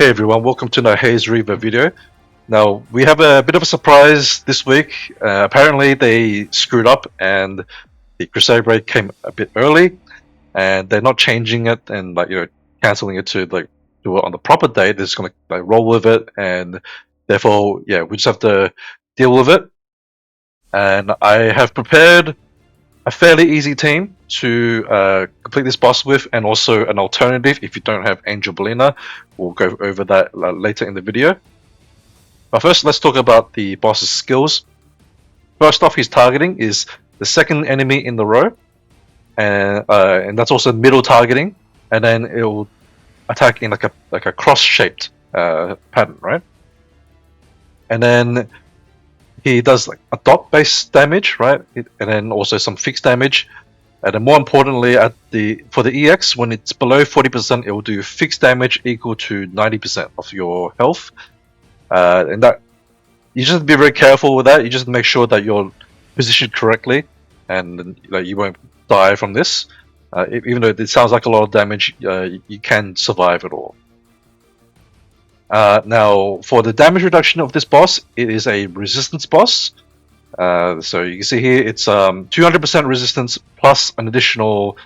Hey everyone, welcome to the Haze Reverb video. Now, we have a bit of a surprise this week. Apparently they screwed up and the Crusade break came a bit early, and they're not changing it and cancelling it to do it on the proper date. They're just gonna roll with it, and therefore we just have to deal with it. And I have prepared a fairly easy team to complete this boss with, and also an alternative if you don't have Angel Bolina. We'll go over that later in the video. But first, let's talk about the boss's skills. First off, his targeting is the second enemy in the row, and that's also middle targeting, and then it will attack in like a cross-shaped pattern, right? And then he does like a dot-based damage, right? And then also some fixed damage. And then more importantly, for the EX, when it's below 40%, it will do fixed damage equal to 90% of your health. And that you just have to be very careful with that. You just make sure that you're positioned correctly, and you won't die from this. Even though it sounds like a lot of damage, you can survive it all. Now, for the damage reduction of this boss, it is a resistance boss. So you can see here, it's 200% resistance plus an additional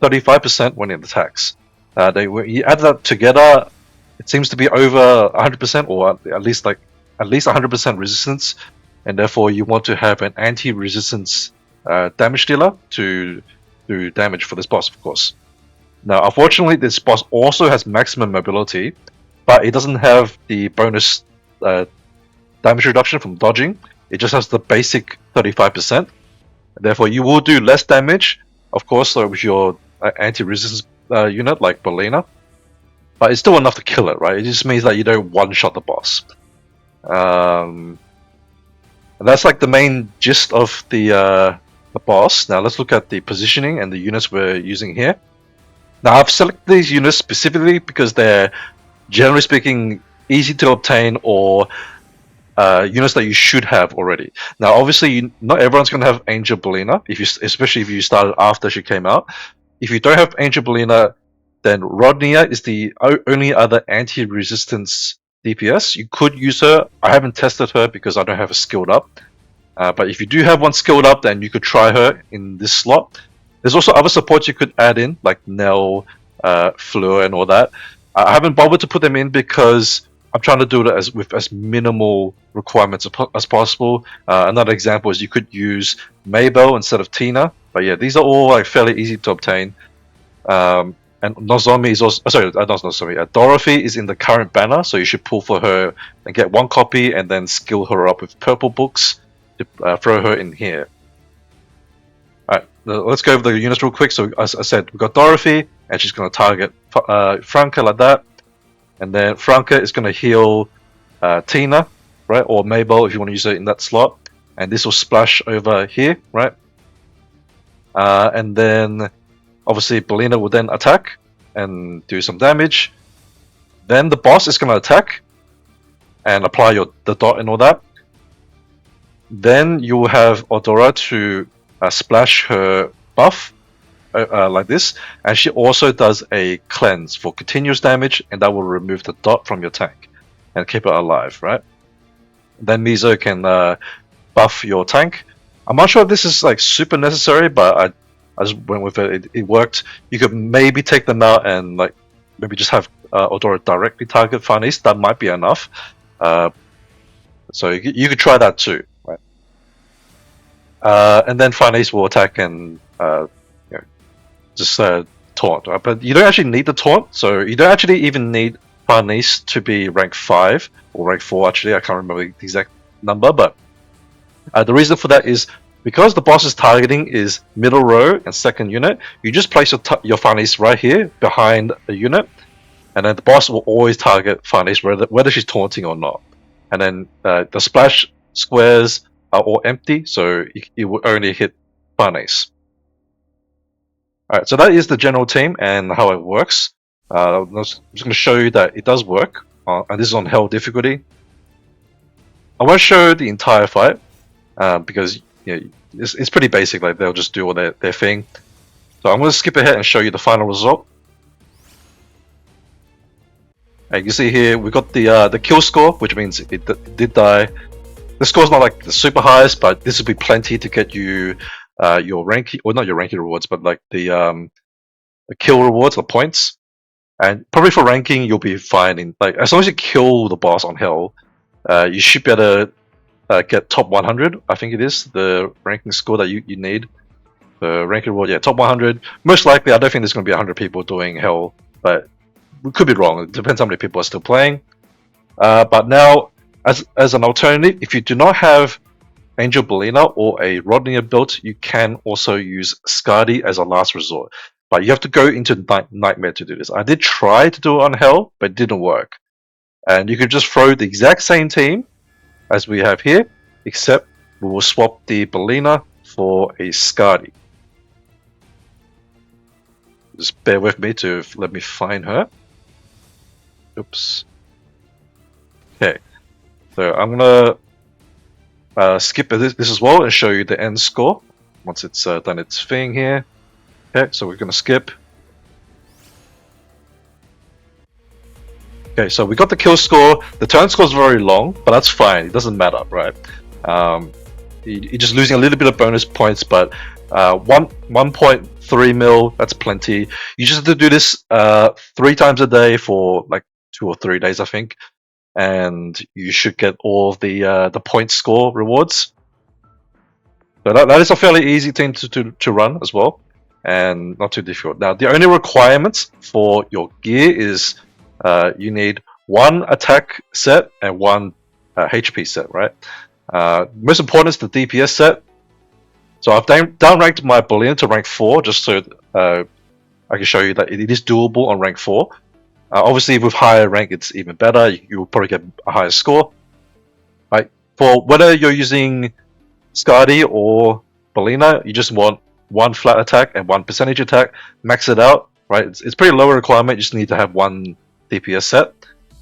35% when it attacks. You add that together, it seems to be over 100%, or at least 100% resistance, and therefore you want to have an anti-resistance damage dealer to do damage for this boss, of course. Now, unfortunately, this boss also has maximum mobility, but it doesn't have the bonus damage reduction from dodging. It just has the basic 35%. Therefore, you will do less damage, of course, with your anti-resistance unit like Bolina. But it's still enough to kill it, right? It just means that you don't one-shot the boss. And that's like the main gist of the boss. Now let's look at the positioning and the units we're using here. Now I've selected these units specifically because they're, generally speaking, easy to obtain, or units that you should have already. Now, obviously, not everyone's going to have Angel Bolina, especially if you started after she came out. If you don't have Angel Bolina, then Rodnia is the only other anti-resistance DPS. You could use her. I haven't tested her because I don't have her skilled up. But if you do have one skilled up, then you could try her in this slot. There's also other supports you could add in, like Nell, Fleur, and all that. I haven't bothered to put them in because I'm trying to do it with as minimal requirements as possible. Another example is you could use Maybelle instead of Tina. But yeah, these are all fairly easy to obtain. And Nozomi is also, Dorothy is in the current banner, so you should pull for her and get one copy, and then skill her up with purple books to throw her in here. Alright, let's go over the units real quick. So as I said, we've got Dorothy, and she's going to target Franca like that. And then Franca is going to heal Tina, right? Or Maybelle if you want to use it in that slot. And this will splash over here, right? And then obviously Bolina will then attack and do some damage. Then the boss is going to attack and apply the dot and all that. Then you will have Odora to splash her buff like this, and she also does a cleanse for continuous damage, and that will remove the dot from your tank and keep it alive, right? Then Mizo can buff your tank. I'm not sure if this is super necessary, but I just went with it. It worked. You could maybe take them out and maybe just have Odora directly target Farnese. That might be enough. So you could try that too, right? And then Farnese will attack and just taunt, right? But you don't actually need the taunt, so you don't actually even need Farnese to be rank 5 or rank 4. Actually, I can't remember the exact number, but the reason for that is because the boss's targeting is middle row and second unit. You just place your Farnese right here behind a unit, and then the boss will always target Farnese whether she's taunting or not. And then the splash squares are all empty, so it will only hit Farnese. Alright, so that is the general team and how it works. I'm just going to show you that it does work, and this is on Hell difficulty. I won't show the entire fight, because it's pretty basic, they'll just do all their thing. So I'm going to skip ahead and show you the final result. And you see here we got the kill score, which means it did die. The score's not like the super highest, but this would be plenty to get you your ranking, or not your ranking rewards, but like the kill rewards, the points. And probably for ranking, you'll be fine. In like as long as you kill the boss on hell, you should be able to get top 100. I think it is the ranking score that you need. The ranking reward, yeah, top 100. Most likely, I don't think there's going to be 100 people doing hell, but we could be wrong. It depends how many people are still playing. But now, as an alternative, if you do not have Angel Bolina or a Rodnia built, you can also use Skadi as a last resort. But you have to go into Nightmare to do this. I did try to do it on Hell, but it didn't work. And you could just throw the exact same team as we have here, except we will swap the Bolina for a Skadi. Just bear with me to let me find her. Oops. Okay, so I'm gonna skip this as well and show you the end score once it's done its thing here. Okay, so we're gonna skip. Okay, so we got the kill score. The turn score is very long, but that's fine. It doesn't matter, right? You're just losing a little bit of bonus points, but 1.3 mil, that's plenty. You just have to do this 3 times a day for like 2 or 3 days, I think, and you should get all of the point score rewards. So that is a fairly easy thing to run as well, and not too difficult. Now, the only requirements for your gear is you need 1 attack set and 1 HP set, right? Most important is the DPS set. So I've downranked my Bolina to rank 4 just so I can show you that it is doable on rank 4. Obviously, with higher rank, it's even better. You'll probably get a higher score. Right? For whether you're using Skadi or Bolina, you just want 1 flat attack and 1 percentage attack. Max it out. Right? It's pretty low requirement. You just need to have 1 DPS set,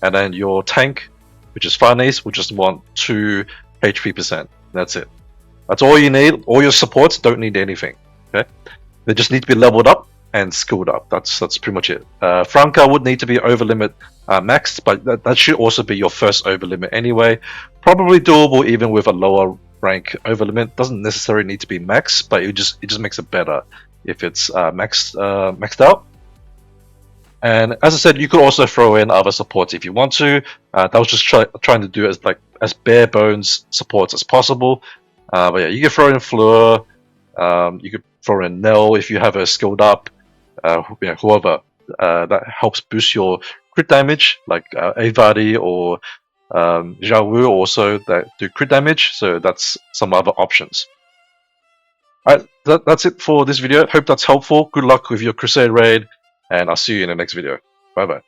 and then your tank, which is Farnese, will just want 2 HP percent. That's it. That's all you need. All your supports don't need anything. Okay, they just need to be leveled up and skilled up. That's pretty much it. Franca would need to be over limit maxed, but that should also be your first over limit anyway. Probably doable even with a lower rank over limit. Doesn't necessarily need to be maxed, but it just makes it better if it's maxed out. And as I said, you could also throw in other supports if you want to. That was just trying to do as bare bones supports as possible. But yeah, you can throw in Fleur. You could throw in Nell if you have her skilled up. Whoever that helps boost your crit damage, like Aevati or Zhaowu also that do crit damage. So that's some other options. Alright, that's it for this video. Hope that's helpful. Good luck with your Crusade raid, and I'll see you in the next video. Bye bye.